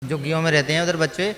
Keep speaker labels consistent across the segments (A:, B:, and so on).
A: झुग्गियों में रहते हैं उधर बच्चे।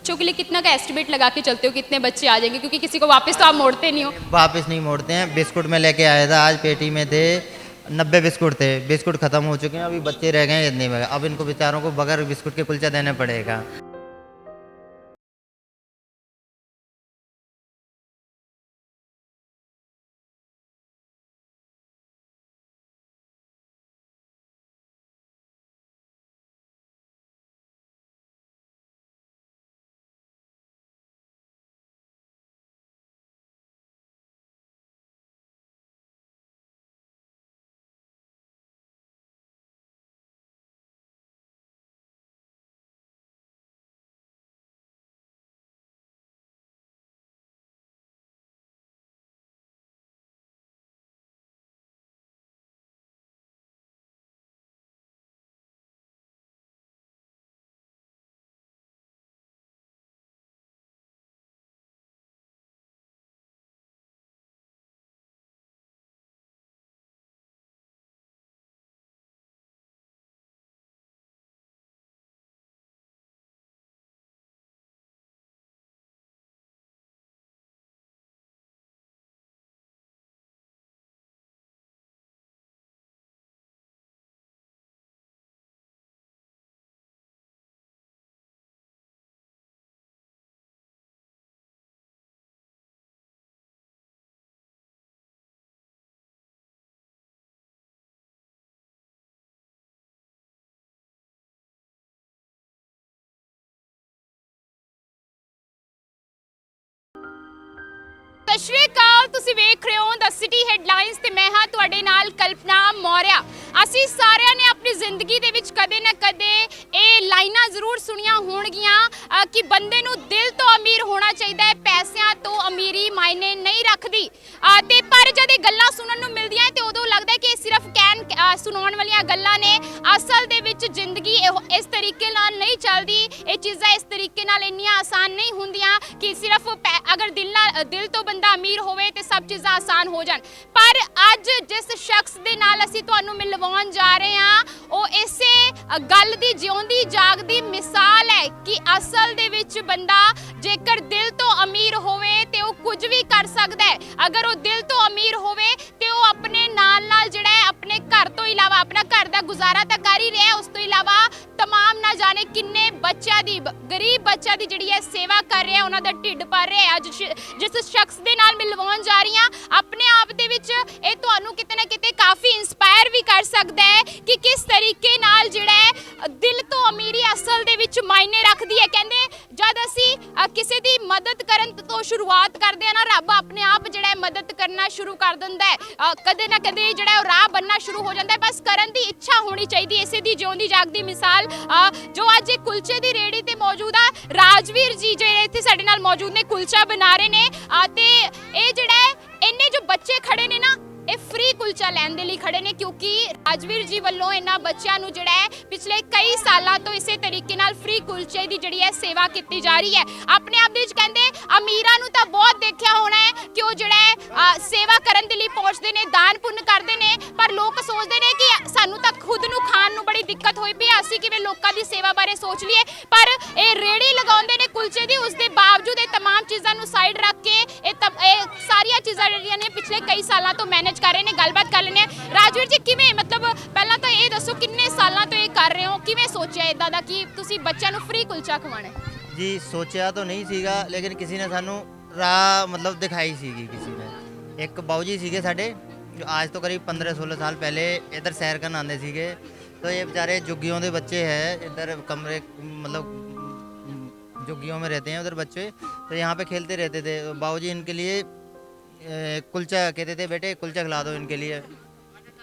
B: बच्चों के लिए कितना का एस्टिमेट लगा के चलते हो, कितने बच्चे आ जाएंगे? क्योंकि किसी को वापस तो आप मोड़ते नहीं हो।
A: वापस नहीं मोड़ते हैं। बिस्कुट में लेके आया था, आज पेटी में थे 90 बिस्कुट थे। बिस्कुट खत्म हो चुके हैं, अभी बच्चे रह गए हैं इतने में। अब इनको बेचारों को बगैर बिस्कुट के कुलचा देना पड़ेगा।
B: सत श्री अकाल, ਤੁਸੀਂ ਵੇਖ ਰਹੇ ਹੋ ਦ ਸਿਟੀ ਹੈਡਲਾਈਨਸ ਤੇ ਮੈਂ ਹਾਂ ਤੁਹਾਡੇ ਨਾਲ ਕਲਪਨਾ ਮੌਰਿਆ। ਅਸੀਂ ਸਾਰਿਆਂ ਨੇ ਆਪਣੀ ਜ਼ਿੰਦਗੀ ਦੇ ਵਿੱਚ ਕਦੇ ਨਾ ਕਦੇ ਇਹ ਲਾਈਨਾਂ ਜ਼ਰੂਰ ਸੁਣੀਆਂ ਹੋਣਗੀਆਂ ਕਿ ਬੰਦੇ ਨੂੰ ਦਿਲ ਤੋਂ ਅਮੀਰ ਹੋਣਾ ਚਾਹੀਦਾ ਹੈ, ਪੈਸਿਆਂ ਤੋਂ ਅਮੀਰੀ ਮਾਇਨੇ ਨਹੀਂ ਰੱਖਦੀ। ਤੇ ਪਰ ਜਦ ਇਹ ਗੱਲਾਂ ਸੁਣਨ ਨੂੰ ਮਿਲਦੀਆਂ ਸੁਣਾਉਣ ਵਾਲੀਆਂ ਗੱਲਾਂ ਨੇ। ਅਸਲ ਦੇ ਵਿੱਚ ਜ਼ਿੰਦਗੀ ਇਸ ਤਰੀਕੇ ਨਾਲ ਨਹੀਂ ਚੱਲਦੀ, ਇਹ ਚੀਜ਼ਾਂ ਇਸ ਤਰੀਕੇ ਨਾਲ ਇੰਨੀਆਂ ਆਸਾਨ ਨਹੀਂ ਹੁੰਦੀਆਂ ਕਿ ਸਿਰਫ ਅਗਰ ਦਿਲ ਤੋਂ ਬੰਦਾ ਅਮੀਰ ਹੋਵੇ ਤੇ ਸਭ ਚੀਜ਼ਾਂ ਆਸਾਨ ਹੋ ਜਾਣ। ਪਰ ਅੱਜ ਜਿਸ ਸ਼ਖਸ ਦੇ ਨਾਲ ਅਸੀਂ ਤੁਹਾਨੂੰ ਮਿਲਵਾਉਣ ਜਾ ਰਹੇ ਹਾਂ ਉਹ ਇਸੇ ਗੱਲ ਦੀ ਜਿਉਂਦੀ ਜਾਗਦੀ ਮਿਸਾਲ ਹੈ ਕਿ ਅਸਲ ਦੇ ਵਿੱਚ ਬੰਦਾ ਜੇਕਰ ਦਿਲ ਤੋਂ ਅਮੀਰ ਹੋਵੇ ਤੇ ਉਹ ਕੁਝ ਵੀ ਕਰ ਸਕਦਾ ਹੈ। ਅਗਰ ਉਹ ਦਿਲ ਤੋਂ ਅਮੀਰ ਹੋਵੇ ਤੇ ਉਹ ਆਪਣੇ ਨਾਲ ਜਿਹੜਾ ਹੈ ਆਪਣੇ ਘਰ ਤੋਂ ਇਲਾਵਾ ਆਪਣਾ ਘਰ ਦਾ ਗੁਜ਼ਾਰਾ ਤਾਂ ਕਰ ਹੀ ਰਿਹਾ, ਉਸ ਤੋਂ ਇਲਾਵਾ तमाम ना जाने किन्ने बच्चों की गरीब बच्चों की जिहड़ी है सेवा कर रहे हैं, उन्होंने ढिड भर रहे हैं। अज जिस शख्स के नाल मिलवाउण जा रही हाँ अपने आप दे विच ये तुहानू किते ना किते काफ़ी इंस्पायर भी कर सकता है कि किस तरीके नाल जिहड़ा है दिल तो अमीरी असल दे विच मायने रखदी है। कहंदे जद असी किसी की मदद करन तो शुरुआत करते हैं ना रब अपने आप जिहड़ा है मदद करना शुरू कर दिंदा है। कदे ना कदे जिहड़ा राह बनना शुरू हो जाता है, बस करन दी इच्छा होनी चाहिए। इसे दी जिउंदी जागदी मिसाल जो अज कुलचे की रेहड़ी ते मौजूद आ राजवीर जी जो इत्थे साडे नाल मौजूद ने, कुलचा बना रहे ने ते ये जिहड़ा है इन्ने जो बच्चे खड़े ने ना ਇਹ फ्री कुलचा लैन ਦੇ ਲਈ ਖੜੇ ਨੇ क्योंकि ਰਾਜਵੀਰ ਜੀ ਵੱਲੋਂ ਇਹਨਾਂ ਬੱਚਿਆਂ ਨੂੰ ਜਿਹੜਾ ਹੈ ਪਿਛਲੇ ਕਈ ਸਾਲਾਂ ਤੋਂ ਇਸੇ ਤਰੀਕੇ ਨਾਲ फ्री ਕੁਲਚੇ ਦੀ ਜਿਹੜੀ ਹੈ ਸੇਵਾ ਕੀਤੀ ਜਾ ਰਹੀ ਹੈ। ਆਪਣੇ ਆਪ ਦੇ ਵਿੱਚ ਕਹਿੰਦੇ ਅਮੀਰਾਂ ਨੂੰ ਤਾਂ ਬਹੁਤ ਦੇਖਿਆ ਹੋਣਾ ਹੈ ਕਿ ਉਹ ਜਿਹੜਾ ਹੈ ਸੇਵਾ ਕਰਨ ਦੇ ਲਈ ਪਹੁੰਚਦੇ ਨੇ, ਦਾਨ ਪੁੰਨ ਕਰਦੇ ਨੇ, ਪਰ ਲੋਕ ਸੋਚਦੇ ਨੇ ਕਿ ਸਾਨੂੰ ਤਾਂ ਖੁਦ ਨੂੰ ਖਾਣ ਨੂੰ ਬੜੀ ਦਿੱਕਤ ਹੋਈ ਪਈ, ਅਸੀਂ ਕਿਵੇਂ ਲੋਕਾਂ ਦੀ ਸੇਵਾ ਬਾਰੇ ਸੋਚ ਲਈਏ। ਪਰ ਇਹ ਰੇੜੀ ਲਗਾਉਂਦੇ ਨੇ ਕੁਲਚੇ ਦੀ, ਉਸ ਦੇ ਬਾਵਜੂਦ ਇਹ तमाम ਚੀਜ਼ਾਂ ਨੂੰ ਸਾਈਡ ਰੱਖ ਕੇ ਇਹ ਸਾਰੀਆਂ ਚੀਜ਼ਾਂ ਜਿਹੜੀਆਂ ਨੇ ਪਿਛਲੇ ਕਈ ਸਾਲਾਂ ਤੋਂ ਮੈਨੇਜ कर रहे हैं। गलबात कर लेने राजवीर जी किवें मतलब पहला तो ये दसो किन्ने सालों तो ये कर रहे हो, किवें सोचा इदां दा कि तुसीं बच्चों नूं फ्री कुलचा खवाना है?
A: जी सोचा तो नहीं सीगा, लेकिन किसी ने सानू राह मतलब दिखाई सीगी। किसी ने एक बाऊ जी सीगे साडे जो आज तो करीब 15-16 साल पहले इधर सैर करन आंदे सीगे, तो ये बेचारे झुग्गियों के बच्चे हैं, इधर कमरे मतलब झुग्गियों में रहते हैं उधर बच्चे, तो यहाँ पे खेलते रहते थे। बाऊ जी इनके लिए कुलचा कहते थे, बेटे कुलचा खिला दो इनके लिए,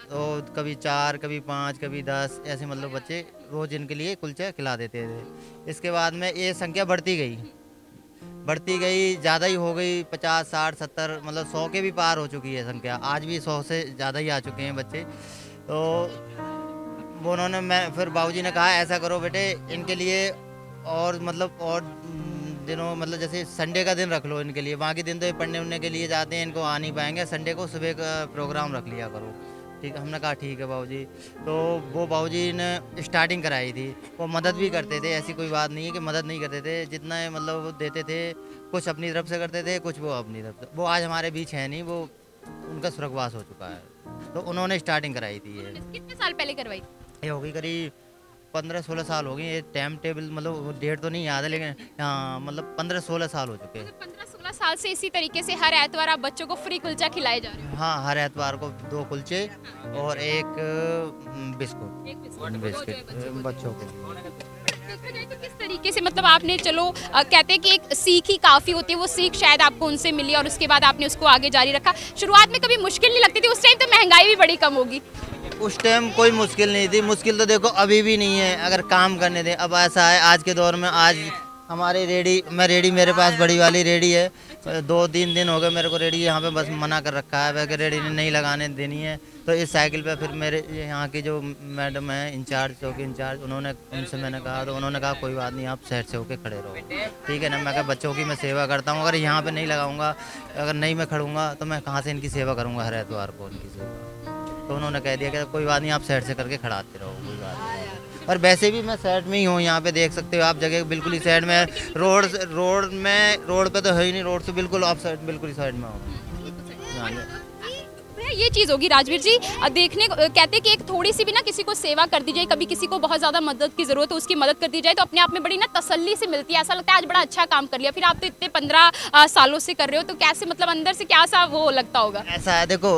A: तो कभी 4 कभी 5 कभी 10 ऐसे मतलब बच्चे रोज़ इनके लिए कुलचा खिला देते थे। इसके बाद में ये संख्या बढ़ती गई, ज़्यादा ही हो गई, 50 60 70 मतलब 100 के भी पार हो चुकी है संख्या। आज भी 100 से ज़्यादा ही आ चुके हैं बच्चे। तो वो उन्होंने फिर बाबूजी ने कहा ऐसा करो बेटे इनके लिए और मतलब और दिनों मतलब जैसे संडे का दिन रख लो इनके लिए, बाकी दिन तो ये पढ़ने उड़ने के लिए जाते हैं, इनको आ नहीं पाएंगे, संडे को सुबह का प्रोग्राम रख लिया करो। ठीक, हमने कहा ठीक है बाबूजी। तो वो बाबूजी ने स्टार्टिंग कराई थी, वो मदद भी करते थे, ऐसी कोई बात नहीं है कि मदद नहीं करते थे, जितना मतलब वो देते थे कुछ अपनी तरफ से करते थे, कुछ वो अपनी तरफ से। वो आज हमारे बीच है नहीं, वो उनका स्वर्गवास हो चुका है, तो उन्होंने स्टार्टिंग कराई थी। ये
B: कितने साल पहले करवाई?
A: ये हो गई करीब 15-16 साल हो गए। ये टाइम टेबल मतलब डेट तो नहीं याद है, लेकिन हाँ मतलब 15-16 साल हो चुके हैं।
B: 15-16 साल से इसी तरीके से हर एतवार आप बच्चों को फ्री कुलचा खिलाए जा रहे हैं?
A: हाँ, हर एतवार को 2 कुलचे और एक बिस्कुट बच्चों को।
B: देखा जाए तो किस तरीके से मतलब आपने चलो कहते हैं कि एक सीख ही काफ़ी होती है, वो सीख शायद आपको उनसे मिली और उसके बाद आपने उसको आगे जारी रखा। शुरुआत में कभी मुश्किल नहीं लगती थी? उस टाइम तो महंगाई भी बड़ी कम होगी।
A: उस टाइम कोई मुश्किल नहीं थी, मुश्किल तो देखो अभी भी नहीं है अगर काम करने दें। अब ऐसा है आज के दौर में, आज हमारे रेडी मेरे पास बड़ी वाली रेडी है, 2-3 दिन हो गए मेरे को रेडी यहाँ पे बस मना कर रखा है कि रेडी नहीं लगाने देनी है। तो इस साइकिल पे फिर मेरे यहाँ की जो मैडम है इंचार्ज, चौकी इंचार्ज, उनसे मैंने कहा, तो उन्होंने कहा कोई बात नहीं आप साइड से होके खड़े रहो, ठीक है ना। मैं कहा बच्चों की मैं सेवा करता हूँ, अगर यहाँ पे नहीं लगाऊंगा, अगर नहीं मैं खड़ूंगा तो मैं कहाँ से इनकी सेवा करूँगा हर एतवार को उनकी सेवा। तो उन्होंने कह दिया कि कोई बात नहीं आप साइड से करके खड़ाते रहो, कोई बात नहीं। और वैसे भी मैं साइड में ही हूँ, यहाँ पे देख सकते हो आप, जगह बिल्कुल ही साइड में, रोड पे तो है ही नहीं, रोड से बिल्कुल ऑफ साइड, बिल्कुल ही साइड में हूँ।
B: ये चीज़ होगी राजवीर जी, देखने कहते हैं कि एक थोड़ी सी भी ना किसी को सेवा कर दी जाए, कभी किसी को बहुत ज़्यादा मदद की ज़रूरत है उसकी मदद कर दी जाए तो अपने आप में बड़ी ना तसल्ली से मिलती है, ऐसा लगता है आज बड़ा अच्छा काम कर लिया। फिर आप तो इतने 15 सालों से कर रहे हो, तो कैसे मतलब अंदर से क्या सा वो लगता होगा?
A: ऐसा है देखो,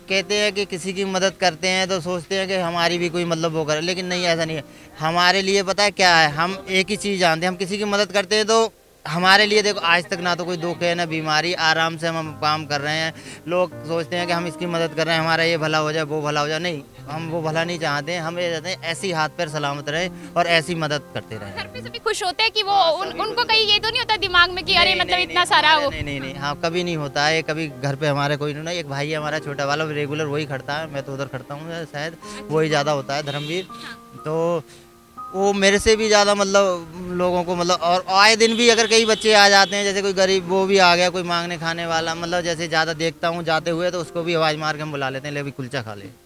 A: कहते हैं कि किसी की मदद करते हैं तो सोचते हैं कि हमारी भी कोई मतलब वो करे, लेकिन नहीं, ऐसा नहीं है। हमारे लिए पता है क्या है, हम एक ही चीज़ जानते हैं, हम किसी की मदद करते हैं तो हमारे लिए देखो आज तक ना तो कोई दुख है ना बीमारी, आराम से हम काम कर रहे हैं। लोग सोचते हैं कि हम इसकी मदद कर रहे हैं, हमारा ये भला हो जाए वो भला हो जाए, नहीं, हम वो भला नहीं चाहते हैं। हम ये चाहते हैं ऐसी हाथ पैर सलामत रहे और ऐसी मदद करते रहे।
B: घर पे सभी खुश होते हैं कि वो उनको कहीं ये तो नहीं होता दिमाग में कि अरे मतलब इतना सारा वो।
A: नहीं, हाँ कभी नहीं होता है। कभी घर पे हमारे कोई नहीं, एक भाई है हमारा छोटा वाला, रेगुलर वही खड़ता है, मैं तो उधर खड़ता हूँ, शायद वही ज़्यादा होता है धर्मवीर। तो वो मेरे से भी ज़्यादा मतलब लोगों को मतलब, और आए दिन भी अगर कई बच्चे आ जाते हैं, जैसे कोई गरीब वो भी आ गया, कोई मांगने खाने वाला, मतलब जैसे ज़्यादा देखता हूँ जाते हुए तो उसको भी आवाज़ मार के हम बुला लेते हैं, ले भी कुलचा खा ले।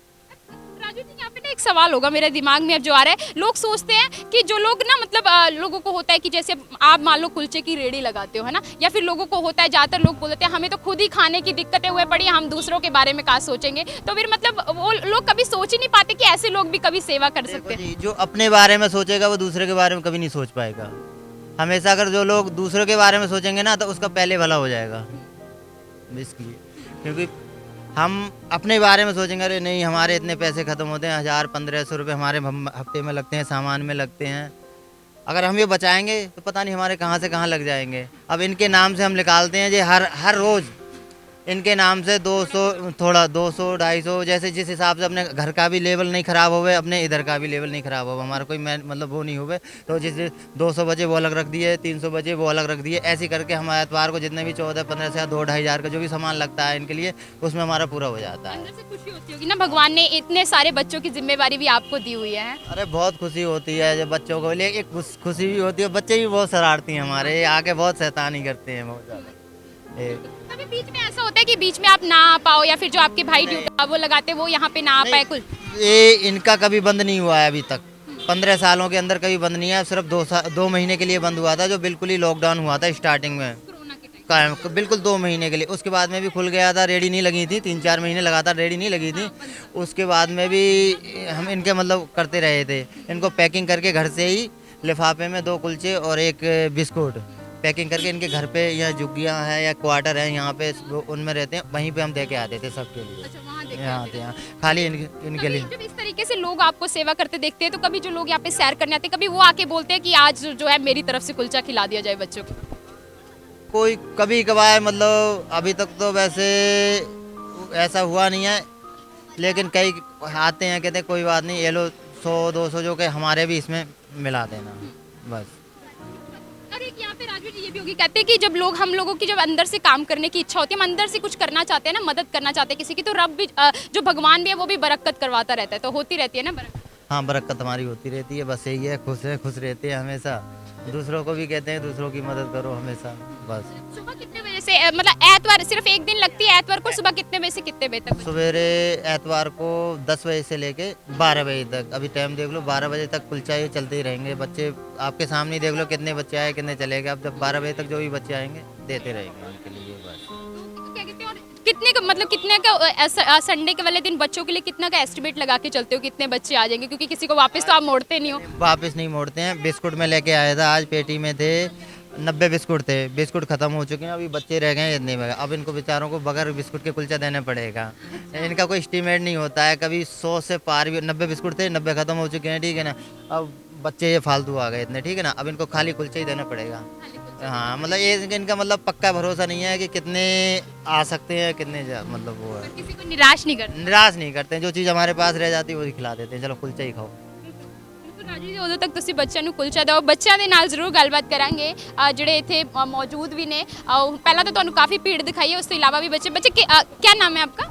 B: राजू जी यहाँ पे ना एक सवाल होगा मेरे दिमाग में अब जो आ रहा है, लोग सोचते हैं कि जो लोग ना मतलब लोगों को होता है कि जैसे आप मान लो कुलचे की रेडी लगाते हो है ना, या फिर लोगों को होता है, ज़्यादातर लोग बोलते हैं हमें तो खुद ही खाने की दिक्कतें हुए पड़ी, हम दूसरों के बारे में क्या सोचेंगे। तो फिर मतलब वो लोग कभी सोच ही नहीं पाते कि ऐसे लोग भी कभी सेवा कर सकते हैं।
A: जो अपने बारे में सोचेगा वो दूसरे के बारे में कभी नहीं सोच पाएगा। हमेशा अगर जो लोग दूसरों के बारे में सोचेंगे ना तो उसका पहले भला हो जाएगा, इसलिए। क्योंकि हम अपने बारे में सोचेंगे, अरे नहीं हमारे इतने पैसे ख़त्म होते हैं, 1000-1500 रुपये हमारे हफ्ते में लगते हैं, सामान में लगते हैं। अगर हम ये बचाएंगे तो पता नहीं हमारे कहाँ से कहाँ लग जाएंगे। अब इनके नाम से हम निकालते हैं, ये हर रोज़ इनके नाम से 200 थोड़ा 200 250, जैसे जिस हिसाब से अपने घर का भी लेवल नहीं ख़राब होवे, अपने इधर का भी लेवल नहीं ख़राब होगा, हमारा कोई मतलब वो नहीं होवे। तो जिस 200 बजे वो अलग रख दिए, 300 बजे वो अलग रख दिए, ऐसे करके हमारे एतवार को जितने भी 14-15 से 2-2.5 हज़ार का जो भी सामान लगता है इनके लिए, उसमें हमारा पूरा हो जाता है।
B: अंदर से खुशी होती होगी ना, भगवान ने इतने सारे बच्चों की जिम्मेवारी भी आपको दी हुई है।
A: अरे बहुत खुशी होती है जब बच्चों को लिए, एक खुशी भी होती है। बच्चे भी बहुत शरारती हैं हमारे, आके बहुत शैतानी करते हैं बहुत ज़्यादा।
B: कभी बीच में ऐसा होता है कि बीच में आप ना आ पाओ, या फिर जो आपके भाई ड्यूटी वो लगाते वो यहाँ पे ना आ पाए कुल?
A: ये इनका कभी बंद नहीं हुआ है अभी तक, 15 सालों के अंदर कभी बंद नहीं है। सिर्फ 2 महीने के लिए बंद हुआ था, जो बिल्कुल ही लॉकडाउन हुआ था स्टार्टिंग में,
B: कोरोना के टाइम।
A: बिल्कुल 2 महीने के लिए। उसके बाद में भी खुल गया था, रेडी नहीं लगी थी, 3-4 महीने लगातार रेडी नहीं लगी थी। उसके बाद में भी हम इनके मतलब करते रहे थे, इनको पैकिंग करके घर से ही लिफाफे में 2 कुलचे और 1 बिस्कुट पैकिंग करके इनके घर पे, या झुग्गियाँ हैं या क्वार्टर है यहाँ पे, उनमें रहते हैं, वहीं पे हम दे के आते थे सबके लिए।
B: अच्छा, वहाँ देख के
A: यहाँ
B: आते
A: आते
B: थे।
A: हैं खाली इनके लिए।
B: जब इस तरीके से लोग आपको सेवा करते देखते हैं तो कभी जो लोग यहाँ पे सैर करने आते हैं, कभी वो आके बोलते हैं कि आज जो है मेरी तरफ से कुलचा खिला दिया जाए बच्चों को?
A: कोई कभी कभार, मतलब अभी तक तो वैसे ऐसा हुआ नहीं है, लेकिन कई आते हैं कहते हैं कोई बात नहीं, ये लो 100-200 जो कि हमारे भी इसमें मिला देना, बस।
B: और एक यहाँ पे राजू जी ये भी होगी, कहते हैं कि जब लोग हम लोगों की जब अंदर से काम करने की इच्छा होती है, हम अंदर से कुछ करना चाहते हैं ना, मदद करना चाहते हैं किसी की, तो रब भी जो भगवान भी है वो भी बरकत करवाता रहता है, तो होती रहती है ना बरकत?
A: हाँ बरकत हमारी होती रहती है, बस यही है, खुश रहते हैं हमेशा। दूसरों को भी कहते हैं दूसरों की मदद करो हमेशा, बस।
B: सुबह कितने बजे से मतलब एतवार सिर्फ एक दिन लगती है, एतवार को सुबह कितने बजे से कितने बजे तक?
A: सवेरे एतवार को 10 बजे से लेके 12 बजे तक, अभी टाइम देख लो, 12 बजे तक कुलचा ये चलते ही रहेंगे। बच्चे आपके सामने ही देख लो कितने बच्चे आए कितने चले गए, अब जब 12 बजे तक जो भी बच्चे आएंगे देते रहेंगे उनके लिए, बस।
B: क्या कहते हैं, और कितने का मतलब कितने का संडे के वाले दिन बच्चों के लिए कितना का एस्टिमेट लगा के चलते हो, कितने बच्चे आ जाएंगे? क्योंकि किसी को वापस तो आप मोड़ते नहीं हो।
A: वापस नहीं मोड़ते हैं। बिस्कुट में लेके आया था, आज पेटी में थे 90 बिस्कुट थे, बिस्कुट खत्म हो चुके हैं, अभी बच्चे रह गए हैं इतने में। अब इनको बेचारों को बगैर बिस्कुट के कुलचा देना पड़ेगा। इनका कोई एस्टीमेट नहीं होता है, कभी 100 से पार भी। 90 बिस्कुट थे, 90 खत्म हो चुके हैं, ठीक है ना। अब बच्चे ये फालतू आ गए इतने, ठीक है ना, अब इनको खाली कुलचा ही देना पड़ेगा। हाँ मतलब ये इनका मतलब पक्का भरोसा नहीं है कि कितने आ सकते हैं, कितने मतलब वो है।
B: किसी को निराश नहीं करते।
A: निराश नहीं करते हैं, जो चीज़ हमारे पास रह जाती है वही खिला देते हैं, चलो कुलचा ही खाओ।
B: ਰਾਜੂ ਜੀ ਉਦੋਂ ਤੱਕ ਤੁਸੀਂ ਬੱਚਿਆਂ ਨੂੰ ਕੁਲਚਾ ਦਿਓ। ਬੱਚਿਆਂ ਦੇ ਨਾਲ ਜ਼ਰੂਰ ਗੱਲਬਾਤ ਕਰਾਂਗੇ ਜਿਹੜੇ ਇੱਥੇ ਮੌਜੂਦ ਵੀ ਨੇ। ਪਹਿਲਾਂ ਤਾਂ ਤੁਹਾਨੂੰ ਕਾਫੀ ਭੀੜ ਦਿਖਾਈ ਹੈ, ਉਸ ਤੋਂ ਇਲਾਵਾ ਵੀ ਬੱਚੇ क्या नाम है आपका?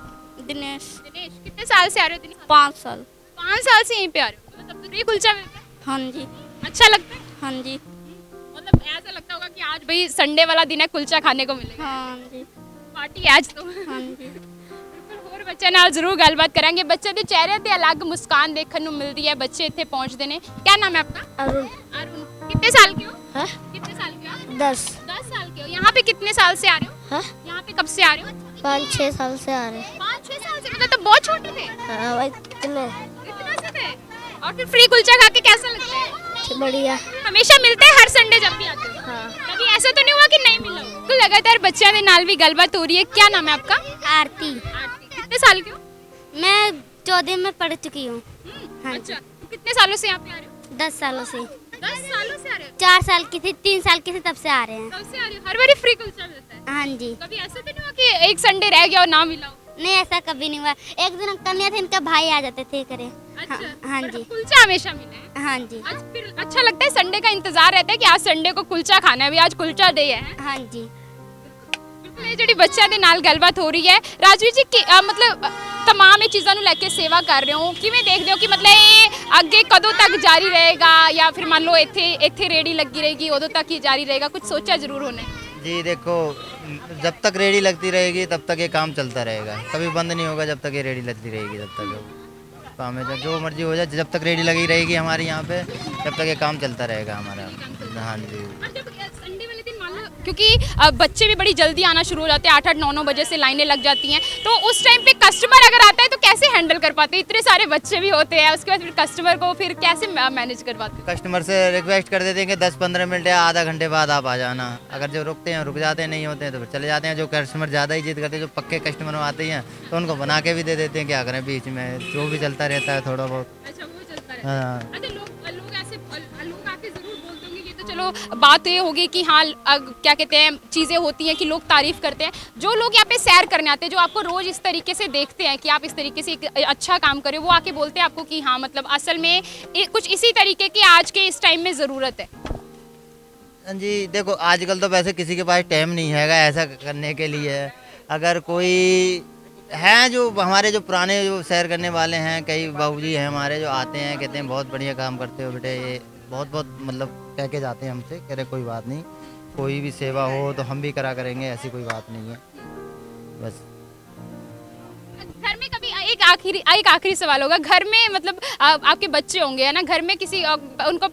C: दिनेश।
B: दिनेश, कितने साल से आ रहे हो दिनेश?
C: 5 साल।
B: 5 साल से यहीं पे आ रहे हो, मतलब फ्री कुलचा मिलता है?
C: हाँ जी।
B: अच्छा लगता है?
C: हाँ जी।
B: मतलब ऐसा लगता होगा कि आज भाई संडे वाला दिन है, कुलचा खाने को मिलेगा,
C: हाँ जी।
B: पार्टी है आज तो।
C: हाँ जी।
B: ਹੋਰ ਬੱਚਿਆਂ ਨਾਲ ਜ਼ਰੂਰ ਗੱਲਬਾਤ ਕਰਾਂਗੇ। ਬੱਚੇ ਦੇ ਚਿਹਰੇ ਤੇ ਅਲੱਗ ਮੁਸਕਾਨ ਦੇਖਣ ਨੂੰ ਮਿਲਦੀ ਹੈ, ਬੱਚੇ ਇੱਥੇ ਪਹੁੰਚਦੇ ਨੇ। क्या नाम है आपका?
C: अरुण।
B: अरुण, कितने साल के हो?
C: हाँ?
B: कितने साल के हो?
C: 10।
B: 10 साल के हो। यहाँ पे कितने साल से आ रहे हो?
C: हाँ?
B: यहाँ पे कब से आ रहे हो?
C: 5-6 साल से आ रहे
B: 5-6 साल से, मतलब तो बहुत छोटे थे।
C: हाँ भाई कितने
B: इतना से थे? और फिर फ्री कुलचा खा के कैसा लगता है?
C: बढ़िया।
B: हमेशा मिलता है हर संडे जब भी आते हो?
C: हाँ।
B: कभी ऐसा तो नहीं हुआ कि नहीं मिला? तो लगातार बच्चों के नाल भी गलबात हो रही है। क्या नाम है आपका?
C: आरती।
B: कितने साल के हो?
C: मैं 14 में पढ़ चुकी हूँ। हाँ जी।
B: अच्छा, तो कितने सालों से यहाँ पे आ रहे हो?
C: 10 सालों से।
B: 10 सालों से आ रहे हो?
C: 4 साल की थी, 3 साल की थी तब से आ रहे हैं।
B: कब से आ रहे हो? हर बारी फ्री कुलचा मिलता है?
C: हाँ जी।
B: कभी ऐसा तो नहीं हुआ कि एक संडे रह गया और ना मिला हो?
C: नहीं, ऐसा कभी नहीं हुआ। एक दिन अंकल नहीं थे, इनका भाई आ जाते थे करे। हाँ
B: पर
C: जी।
B: कुलचा हमेशा मिला है?
C: हाँ जी।
B: आज फिर अच्छा लगता है, संडे का इंतजार रहता है कि आज संडे को कुलचा खाना है, भी आज कुलचा डे है।
C: हाँ जी।
B: ਬਿਲਕੁਲ ਇਹ ਜਿਹੜੀ ਬੱਚਿਆਂ ਦੇ ਨਾਲ ਗੱਲਬਾਤ ਹੋ ਰਹੀ ਹੈ ਰਾਜਵੀਰ ਜੀ ਕਿ ਮਤਲਬ तमाम ਇਹ ਚੀਜ਼ਾਂ ਨੂੰ ਲੈ ਕੇ ਸੇਵਾ ਕਰ ਰਹੇ ਹੋ, ਕਿਵੇਂ ਦੇਖਦੇ ਹੋ ਕਿ ਮਤਲਬ ਇਹ ਅੱਗੇ ਕਦੋਂ ਤੱਕ ਜਾਰੀ ਰਹੇਗਾ ਜਾਂ ਫਿਰ ਮੰਨ ਲਓ ਇੱਥੇ ਰੇੜੀ ਲੱਗੀ ਰਹੇਗੀ ਉਦੋਂ ਤੱਕ ਹੀ जारी रहेगा? कुछ सोचा जरूर होना है?
A: जी देखो, जब तक रेडी लगती रहेगी तब तक ये काम चलता रहेगा, कभी बंद नहीं होगा। जब तक ये रेडी लगती रहेगी तब तक काम है, जो मर्जी हो जाए, जब तक रेडी लगी रहेगी हमारे यहाँ पे तब तक ये काम चलता रहेगा हमारा। हाँ जी।
B: और जब संडे वाले दिन मान लो, क्योंकि बच्चे भी बड़ी जल्दी आना शुरू हो जाते हैं, 8-8, 9-9 बजे से लाइनें लग जाती हैं, तो उस टाइम पे कस्टमर अगर आता है तो कैसे हैंडल कर पाते हैं? इतने सारे बच्चे भी होते हैं, उसके बाद फिर कस्टमर को फिर कैसे मैनेज कर पाते हैं?
A: कस्टमर से रिक्वेस्ट कर देते हैं कि 10-15 मिनट या आधा घंटे बाद आप आ जाना। अगर जो रुकते हैं रुक जाते हैं, नहीं होते हैं तो फिर चले जाते हैं। जो कस्टमर ज़्यादा ही जिद करते हैं, जो पक्के कस्टमर आते हैं तो उनको बना के भी दे देते हैं, क्या करें, बीच में जो भी चलता रहता है थोड़ा बहुत।
B: अच्छा, वो चलता रहता है।
A: हाँ।
B: अच्छा, लोग ऐसे लोग आके जरूर बोलते होंगे, ये तो चलो बात ये होगी कि हाँ क्या कहते हैं, चीज़ें होती हैं कि लोग तारीफ करते हैं। जो लोग यहाँ पे सैर करने आते हैं, जो आपको रोज इस तरीके से देखते हैं कि आप इस तरीके से एक अच्छा काम करें, वो आके बोलते हैं आपको कि हाँ मतलब असल में कुछ इसी तरीके की आज के इस टाइम में ज़रूरत है?
A: हाँ जी देखो, आजकल तो वैसे किसी के पास टाइम नहीं हैगा ऐसा करने के लिए। अगर कोई हैं जो हमारे जो पुराने जो सैर करने वाले हैं, कई बाबूजी हैं हमारे जो आते हैं, कहते हैं बहुत बढ़िया काम करते हो बेटे, ये बहुत मतलब कह के जाते हैं हमसे, कह रहे कोई बात नहीं, कोई भी सेवा हो तो हम भी करा करेंगे, ऐसी कोई बात नहीं है बस।
B: घर में कभी एक आखिरी सवाल होगा, घर में मतलब आपके बच्चे होंगे है ना, घर में किसी उनको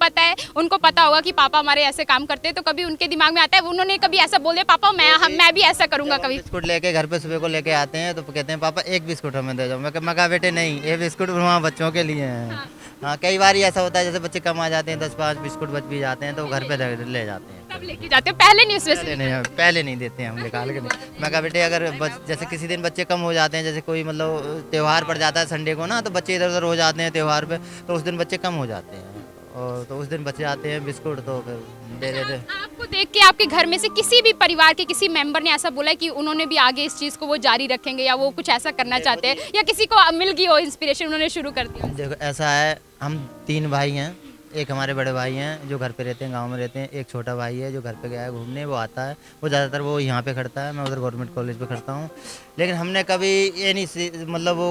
B: पता होगा कि पापा हमारे ऐसे काम करते हैं, तो कभी उनके दिमाग में आता है, उन्होंने कभी ऐसा बोल दिया पापा मैं भी ऐसा करूंगा कभी?
A: बिस्कुट लेके घर पे सुबह को लेके आते हैं तो कहते हैं पापा एक बिस्कुट हमें दे दो। मैं कहा बेटे नहीं, ये बिस्कुट वहाँ बच्चों के लिए हैं। हाँ, कई बार ऐसा होता है जैसे बच्चे कम आ जाते हैं, 10-5 बिस्कुट बच भी जाते हैं तो घर पे ले जाते हैं।
B: तब लेके जाते हो? पहले नहीं? उसमें
A: पहले नहीं देते हैं हम, निकाल के नहीं। मैं कहा बेटे अगर जैसे किसी दिन बच्चे कम हो जाते हैं, जैसे कोई मतलब त्यौहार पड़ जाता है संडे को ना, तो बच्चे इधर उधर हो जाते हैं त्यौहार पे, तो उस दिन बच्चे कम हो जाते हैं और तो उस दिन बच्चे आते हैं बिस्कुट तो फिर दे देते।
B: आपको देख के आपके घर में से किसी भी परिवार के किसी मेंबर ने ऐसा बोला कि उन्होंने भी आगे इस चीज़ को वो जारी रखेंगे या वो कुछ ऐसा करना चाहते हैं, या किसी को मिल गई हो इंस्पिरेशन, उन्होंने शुरू कर दिया?
A: देखो ऐसा है, हम 3 भाई हैं, एक हमारे बड़े भाई हैं जो घर पे रहते हैं, गांव में रहते हैं, एक छोटा भाई है जो घर पे गया है घूमने, वो आता है, वो ज़्यादातर वो यहाँ पे खड़ता है, मैं उधर गवर्नमेंट कॉलेज पे खड़ता हूँ। लेकिन हमने कभी ये नहीं मतलब वो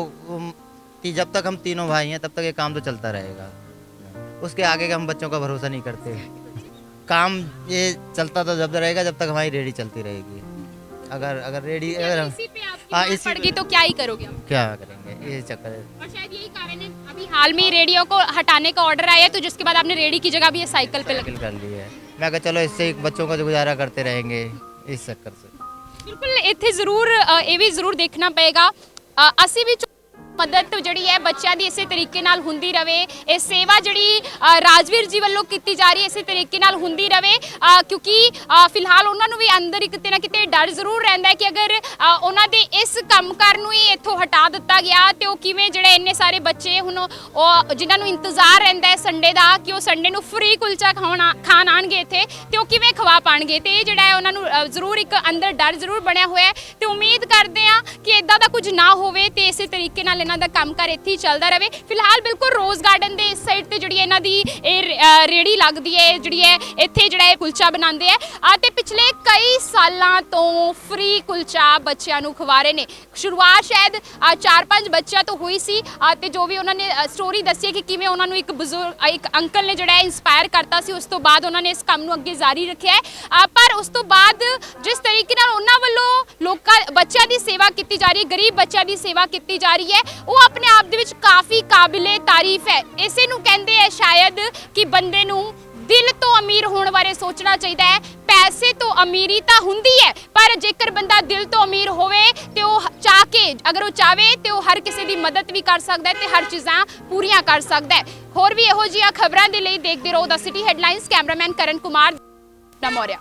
A: कि जब तक हम तीनों भाई हैं तब तक ये काम तो चलता रहेगा, उसके आगे का हम बच्चों का भरोसा नहीं करते। काम ये चलता तो जब रहेगा जब तक हमारी रेडी चलती रहेगी। अगर रेडी अगर
B: इसी पे आपकी पड़ गई तो क्या ही करोगे आप?
A: क्या करेंगे, ये चक्कर है।
B: और शायद यही कारण है अभी हाल में रेडियो को हटाने का ऑर्डर आया है, तो जिसके बाद आपने रेडी की जगह भी ये साइकिल पे
A: कर ली है। मैं कहा चलो इससे बच्चों का गुजारा करते रहेंगे इस चक्कर से।
B: बिल्कुल ਇੱਥੇ ਜ਼ਰੂਰ ਇਹ ਵੀ ਜ਼ਰੂਰ ਦੇਖਣਾ ਪਏਗਾ, ਅਸੀਂ ਵੀ ਮਦਦ ਜਿਹੜੀ ਹੈ ਬੱਚਿਆਂ ਦੀ ਇਸੇ ਤਰੀਕੇ ਨਾਲ ਹੁੰਦੀ ਰਵੇ, ਇਹ ਸੇਵਾ ਜਿਹੜੀ ਰਾਜਵੀਰ ਜੀ ਵੱਲੋਂ ਕੀਤੀ ਜਾ ਰਹੀ ਹੈ ਇਸੇ ਤਰੀਕੇ ਨਾਲ ਹੁੰਦੀ ਰਵੇ, ਕਿਉਂਕਿ ਫਿਲਹਾਲ ਉਹਨਾਂ ਨੂੰ ਵੀ ਅੰਦਰ ਕਿਤੇ ਨਾ ਕਿਤੇ ਡਰ ਜ਼ਰੂਰ ਰਹਿੰਦਾ ਹੈ ਕਿ ਅਗਰ ਉਹਨਾਂ ਦੇ ਇਸ ਕੰਮਕਾਰ ਨੂੰ ਹੀ ਇੱਥੋਂ ਹਟਾ ਦਿੱਤਾ ਗਿਆ ਤੇ ਉਹ ਕਿਵੇਂ ਜਿਹੜੇ ਇੰਨੇ ਸਾਰੇ ਬੱਚੇ ਹੁਣ ਉਹ ਜਿਨ੍ਹਾਂ ਨੂੰ ਇੰਤਜ਼ਾਰ ਰਹਿੰਦਾ ਹੈ ਸੰਡੇ ਦਾ ਕਿ ਉਹ ਸੰਡੇ ਨੂੰ ਫ੍ਰੀ ਕੁਲਚਾ ਖਾਣ ਆਣਗੇ ਇੱਥੇ ਤੇ ਉਹ ਕਿਵੇਂ ਖਵਾ ਪਾਣਗੇ, ਤੇ ਇਹ ਜਿਹੜਾ ਹੈ ਉਹਨਾਂ ਨੂੰ ਜ਼ਰੂਰ ਇੱਕ ਅੰਦਰ ਡਰ ਜ਼ਰੂਰ ਬਣਿਆ ਹੋਇਆ ਹੈ ਤੇ ਉਮੀਦ ਕਰਦੇ ਆ ਕਿ ਇਦਾਂ ਦਾ ਕੁਝ ਨਾ ਹੋਵੇ ਤੇ ਇਸੇ ਤਰੀਕੇ ਨਾਲ ਇਹਨਾਂ ਦਾ ਕੰਮਕਾਰ ਇੱਥੇ ਹੀ ਚੱਲਦਾ ਰਹੇ। ਫਿਲਹਾਲ ਬਿਲਕੁਲ ਰੋਜ਼ ਗਾਰਡਨ ਦੇ ਇਸ ਸਾਈਡ ਤੇ ਜਿਹੜੀ ਇਹਨਾਂ ਦੀ ਇਹ ਰੇੜੀ ਲੱਗਦੀ ਹੈ, ਜਿਹੜੀ ਹੈ ਇੱਥੇ ਜਿਹੜਾ ਇਹ ਕੁਲਚਾ ਬਣਾਉਂਦੇ ਆ ਤੇ ਪਿਛਲੇ ਕਈ ਸਾਲਾਂ ਤੋਂ ਫ੍ਰੀ ਕੁਲਚਾ ਬੱਚਿਆਂ ਨੂੰ ਖਵਾ ਰਹੇ ਨੇ। ਸ਼ੁਰੂਆਤ ਸ਼ਾਇਦ 4-5 ਬੱਚਿਆਂ ਤੋਂ ਹੋਈ ਸੀ ਤੇ ਜੋ ਵੀ ਉਹਨਾਂ ਨੇ ਸਟੋਰੀ ਦੱਸੀ ਕਿ ਕਿਵੇਂ ਉਹਨਾਂ ਨੂੰ ਇੱਕ ਅੰਕਲ ਨੇ ਜਿਹੜਾ ਇੰਸਪਾਇਰ ਕਰਤਾ ਸੀ, ਉਸ ਤੋਂ ਬਾਅਦ ਉਹਨਾਂ ਨੇ ਇਸ ਕੰਮ ਨੂੰ ਅੱਗੇ ਜਾਰੀ ਰੱਖਿਆ ਹੈ। ਪਰ ਉਸ ਤੋਂ ਬਾਅਦ ਜਿਸ ਤਰੀਕੇ ਨਾਲ ਉਹਨਾਂ ਵੱਲੋਂ ਬੱਚਿਆਂ ਦੀ ਸੇਵਾ ਕੀਤੀ ਜਾ ਰਹੀ ਹੈ, ਗਰੀਬ ਬੱਚਿਆਂ ਦੀ ਸੇਵਾ ਕੀਤੀ ਜਾ ਰਹੀ ਹੈ, ਉਹ ਆਪਣੇ ਆਪ ਦੇ ਵਿੱਚ ਕਾਫੀ ਕਾਬਿਲੇ ਤਾਰੀਫ ਹੈ। ਇਸੇ ਨੂੰ ਕਹਿੰਦੇ ਆ ਸ਼ਾਇਦ ਕਿ ਬੰਦੇ ਨੂੰ ਦਿਲ ਤੋਂ ਅਮੀਰ ਹੋਣ ਬਾਰੇ ਸੋਚਣਾ ਚਾਹੀਦਾ ਹੈ। ਪੈਸੇ ਤੋਂ ਅਮੀਰੀ ਤਾਂ ਹੁੰਦੀ ਹੈ, ਪਰ ਜੇਕਰ ਬੰਦਾ ਦਿਲ ਤੋਂ ਅਮੀਰ ਹੋਵੇ ਤੇ ਉਹ ਚਾਹ ਕੇ ਅਗਰ ਉਹ ਚਾਹਵੇ ਤੇ ਉਹ ਹਰ ਕਿਸੇ ਦੀ ਮਦਦ ਵੀ ਕਰ ਸਕਦਾ ਹੈ ਤੇ ਹਰ ਚੀਜ਼ਾਂ ਪੂਰੀਆਂ ਕਰ ਸਕਦਾ ਹੈ। ਹੋਰ ਵੀ ਇਹੋ ਜਿਹੀਆਂ ਖਬਰਾਂ ਦੇ ਲਈ ਦੇਖਦੇ ਰਹੋ ਦ ਸਿਟੀ ਹੈਡਲਾਈਨਸ। ਕੈਮਰਾਮੈਨ ਕਰਨ ਕੁਮਾਰ, ਮੌਰਿਆ।